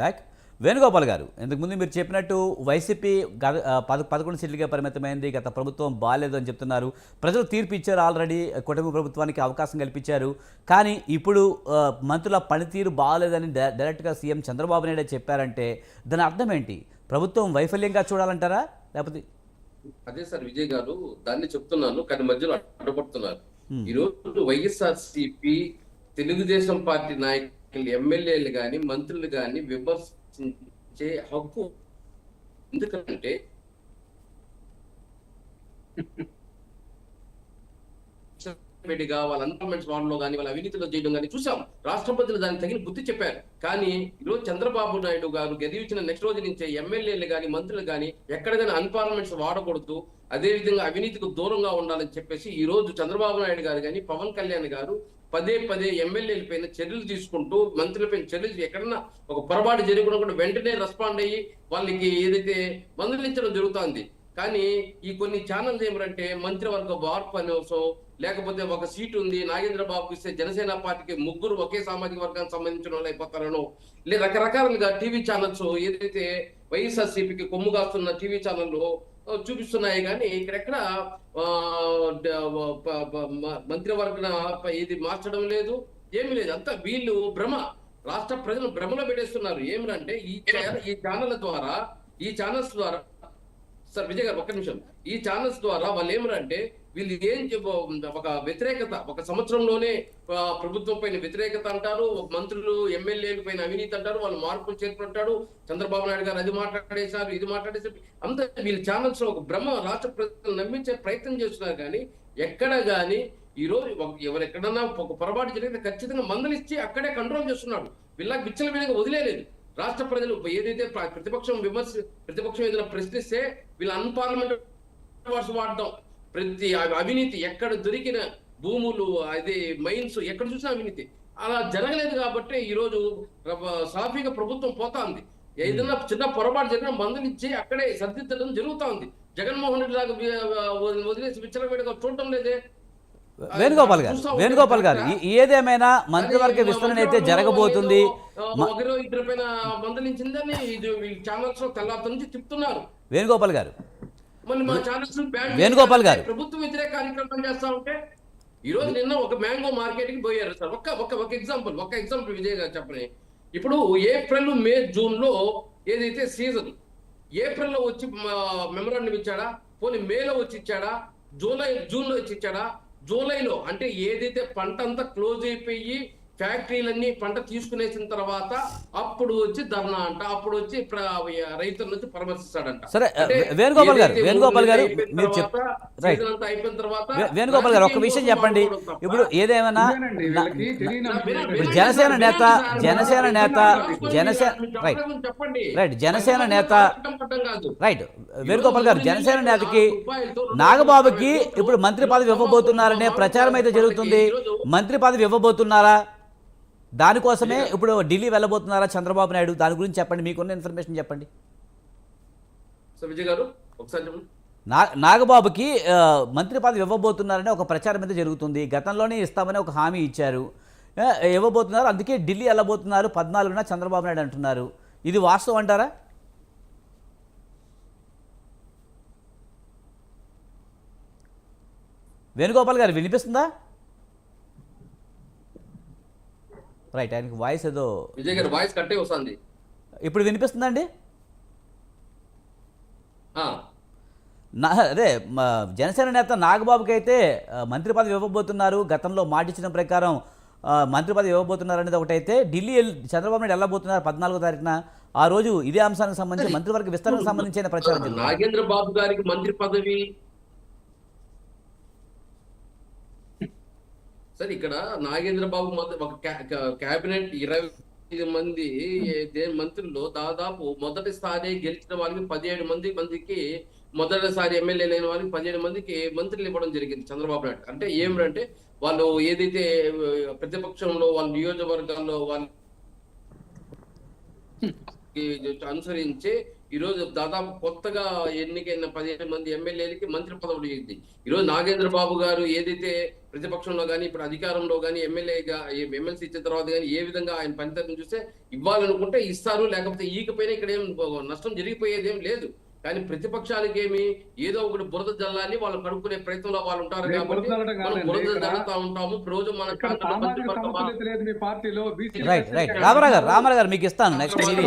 Back. Venugopal గారు, ఇంతకుముందు మీరు చెప్పినట్టు వైసీపీ 11 సీట్లుగా పరిమితమైంది, గత ప్రభుత్వం బాగాలేదు అని చెప్తున్నారు. ప్రజలు తీర్పు ఇచ్చారు, ఆల్రెడీ కూటమి ప్రభుత్వానికి అవకాశం కల్పించారు. కానీ ఇప్పుడు మంత్రుల పనితీరు బాగాలేదని డైరెక్ట్గా సీఎం చంద్రబాబు నాయుడు చెప్పారంటే దాని అర్థం ఏంటి? ప్రభుత్వం వైఫల్యంగా చూడాలంటారా, లేకపోతే? అదే సార్ విజయ్ గారు, దాన్ని చెప్తున్నాను కానీ మధ్యలో అడ్డుపడుతున్నారు. ఈరోజు వైఎస్ఆర్సీపీ తెలుగుదేశం పార్టీ నాయకులు ఎమ్మెల్యేలు గాని మంత్రులు గాని విమర్శించే హక్కు, ఎందుకంటే వాళ్ళ అన్పార్మెంట్స్ వాళ్ళలో కానీ వాళ్ళ అవినీతిలో చేయడం కానీ చూసాం. రాష్ట్రపతులు దానికి తగిన బుద్ధి చెప్పారు. కానీ ఈరోజు చంద్రబాబు నాయుడు గారు గెలిచిన నెక్స్ట్ రోజు నుంచే ఎమ్మెల్యేలు కానీ మంత్రులు కానీ ఎక్కడ కానీ అన్పార్మెంట్స్ వాడకూడదు, అదే విధంగా అవినీతికి దూరంగా ఉండాలని చెప్పేసి ఈ రోజు చంద్రబాబు నాయుడు గారు కానీ పవన్ కళ్యాణ్ గారు పదే ఎమ్మెల్యేల పైన చర్యలు తీసుకుంటూ మంత్రులపైన చర్యలు, ఎక్కడన్నా ఒక పొరపాటు జరగకుండా కూడా వెంటనే రెస్పాండ్ అయ్యి వాళ్ళకి ఏదైతే మందలించడం జరుగుతుంది. కానీ ఈ కొన్ని ఛానల్స్ ఏమంటే మంత్రివర్గ మార్పు అనేసో, లేకపోతే ఒక సీటు ఉంది నాగేంద్ర బాబుకి ఇస్తే జనసేన పార్టీకి ముగ్గురు ఒకే సామాజిక వర్గానికి సంబంధించిన వాళ్ళు అయిపోతారనో, లేదా రకరకాలుగా టీవీ ఛానల్స్ ఏదైతే వైఎస్ఆర్సీపీకి కొమ్ము కాస్తున్న టీవీ ఛానళ్ళు చూపిస్తున్నాయి. కానీ ఇక్కడెక్కడ మంత్రివర్గ ఇది మార్చడం లేదు, ఏమి లేదు. అంతా వీళ్ళు భ్రమ, రాష్ట్ర ప్రజలు భ్రమలో పెట్టేస్తున్నారు. ఏమిటంటే ఈ ఛానల్స్ ద్వారా సార్ విజయ్ గారు ఒక్క నిమిషం, ఈ ఛానల్స్ ద్వారా వాళ్ళు ఏమంటే వీళ్ళు ఒక వ్యతిరేకత, ఒక సంవత్సరంలోనే ప్రభుత్వం పైన వ్యతిరేకత అంటారు, మంత్రులు ఎమ్మెల్యేల పైన అవినీతి అంటారు, వాళ్ళు మార్పులు చేర్పుంటాడు, చంద్రబాబు నాయుడు గారు అది మాట్లాడేశారు ఇది మాట్లాడేశారు, అంతా వీళ్ళ ఛానల్స్ ఒక భ్రమ రాష్ట్ర ప్రజలు నమ్మించే ప్రయత్నం చేస్తున్నారు. కానీ ఎక్కడ కానీ ఈ రోజు ఎవరెక్కడన్నా ఒక పొరపాటు జరిగితే ఖచ్చితంగా మందలిచ్చి అక్కడే కంట్రోల్ చేస్తున్నాడు. వీళ్ళకి బిచ్చల మీదగా వదిలేదు. రాష్ట్ర ప్రజలు ఏదైతే ప్రతిపక్షం ఏదైనా ప్రశ్నిస్తే వీళ్ళు అన్పార్లమెంటరీ వర్డ్స్ వాడడం, ప్రతి అవినీతి ఎక్కడ దొరికిన భూములు, అదే మైన్స్ ఎక్కడ చూసినా అవినీతి, అలా జరగలేదు. కాబట్టి ఈ రోజు సాఫీగా ప్రభుత్వం పోతా ఉంది. ఏదైనా చిన్న పొరపాటు జరిగిన మందులిచ్చి అక్కడే సర్దిద్దడం జరుగుతా ఉంది. జగన్మోహన్ రెడ్డి లాగా వదిలేసి విచ్చలవిడిగా చూడటం లేదే. వేణుగోపాల్ గారు, ఏదేమైనా మంత్రివర్గ విస్తరణ అయితే జరగబోతుంది. ఒకరు ఇద్దరు పైన మందలించిందని ఛానల్స్ లో తెల్లారి నుంచి చెప్తున్నారు. వేణుగోపాల్ గారు, ప్రభుత్వ వ్యతిరేక కార్యక్రమం చేస్తా ఉంటే ఈ రోజు నిన్న ఒక మ్యాంగో మార్కెట్ కి పోయారు సార్. ఒక ఎగ్జాంపుల్ విజయ్ గారు చెప్పని, ఇప్పుడు ఏప్రిల్ మే జూన్ లో ఏదైతే సీజన్, ఏప్రిల్ లో వచ్చి మెమరాండం ఇచ్చాడా, పోనీ మేలో వచ్చి ఇచ్చాడా, జూన్ లో వచ్చి ఇచ్చాడా? జూలైలో అంటే ఏదైతే పంట అంతా క్లోజ్ అయిపోయి ఫ్యాక్టరీలన్నీ పంట తీసుకునేసిన తర్వాత అప్పుడు వచ్చి ధర్నా అంట, అప్పుడు వచ్చి రైతుల నుంచి పరామర్శిస్తాడంట. సరే వేణుగోపాల్ గారు వేణుగోపాల్ గారు ఒక విషయం చెప్పండి. ఇప్పుడు ఏదేమైనా జనసేన వేణుగోపాల్ గారు, జనసేన నేతకి నాగబాబుకి ఇప్పుడు మంత్రి పదవి ఇవ్వబోతున్నారనే ప్రచారం అయితే జరుగుతుంది. మంత్రి పదవి ఇవ్వబోతున్నారా? దానికోసమే ఇప్పుడు ఢిల్లీ వెళ్ళబోతున్నారా చంద్రబాబు నాయుడు? దాని గురించి చెప్పండి, మీకున్న ఇన్ఫర్మేషన్ చెప్పండి. నాగబాబుకి మంత్రి పదవి ఇవ్వబోతున్నారనే ఒక ప్రచారం అయితే జరుగుతుంది. గతంలోనే ఇస్తామని ఒక హామీ ఇచ్చారు, ఇవ్వబోతున్నారు. అందుకే ఢిల్లీ వెళ్ళబోతున్నారు 14న చంద్రబాబు నాయుడు అంటున్నారు. ఇది వాస్తవం అంటారా? వేణుగోపాల్ గారు వినిపిస్తుందా? రైట్, ఆయనకి వాయిస్ ఏదో విజయ్ గారు వాయిస్ కట్టే వస్తుంది. ఇప్పుడు వినిపిస్తుందండి? అదే జనసేన నేత నాగబాబుకి అయితే మంత్రి పదవి ఇవ్వబోతున్నారు, గతంలో మాటిచ్చిన ప్రకారం మంత్రి పదవి ఇవ్వబోతున్నారు అనేది ఒకటైతే, ఢిల్లీ చంద్రబాబు నాయుడు వెళ్ళబోతున్నారు 14వ తారీఖున. ఆ రోజు ఇదే అంశానికి సంబంధించి మంత్రివర్గ విస్తరణకు సంబంధించిన ప్రచారం. నాగేంద్ర బాబు గారికి మంత్రి పదవి సార్, ఇక్కడ నాగేంద్ర బాబు ఒక క్యాబినెట్ 25 మంది మంత్రుల్లో దాదాపు మొదటిసారి గెలిచిన వాళ్ళకి 17 మందికి, మొదటిసారి ఎమ్మెల్యే అయిన వాళ్ళకి 17 మందికి మంత్రులు ఇవ్వడం జరిగింది చంద్రబాబు నాయుడు. అంటే ఏమిటంటే వాళ్ళు ఏదైతే ప్రతిపక్షంలో వాళ్ళ నియోజకవర్గాల్లో వాళ్ళు అనుసరించి ఈరోజు దాదాపు కొత్తగా ఎన్నికైన 15 మంది ఎమ్మెల్యేలకి మంత్రి పదవులు ఇచ్చింది. ఈరోజు నాగేంద్ర బాబు గారు ఏదైతే ప్రతిపక్షంలో కానీ ఇప్పుడు అధికారంలో కానీ ఎమ్మెల్సీ ఇచ్చిన తర్వాత కానీ ఏ విధంగా ఆయన పనితీరును చూస్తే ఇవ్వాలనుకుంటే ఇస్తారు, లేకపోతే ఈకపోయినా ఇక్కడ ఏం నష్టం జరిగిపోయేది ఏం లేదు. కానీ ప్రతిపక్షానికి ఏమి ఏదో ఒకటి బురద జల్లాలి, వాళ్ళు కడుక్కునే ప్రయత్నంలో వాళ్ళు ఉంటారు నేను కాబట్టి బురద జల్లడం మనం కాదండి. బురద ఇక్కడ జల్లుతా ఉంటాము. రోజు మన ఇక్కడ ఛానల్లో సామాజిక మంత్రివర్గ సమతుల్యత లేదు మీ పార్టీలో. బీసీ రైట్ రైట్ రామారావు గారు మీకు ఇస్తాను నెక్స్ట్ మీది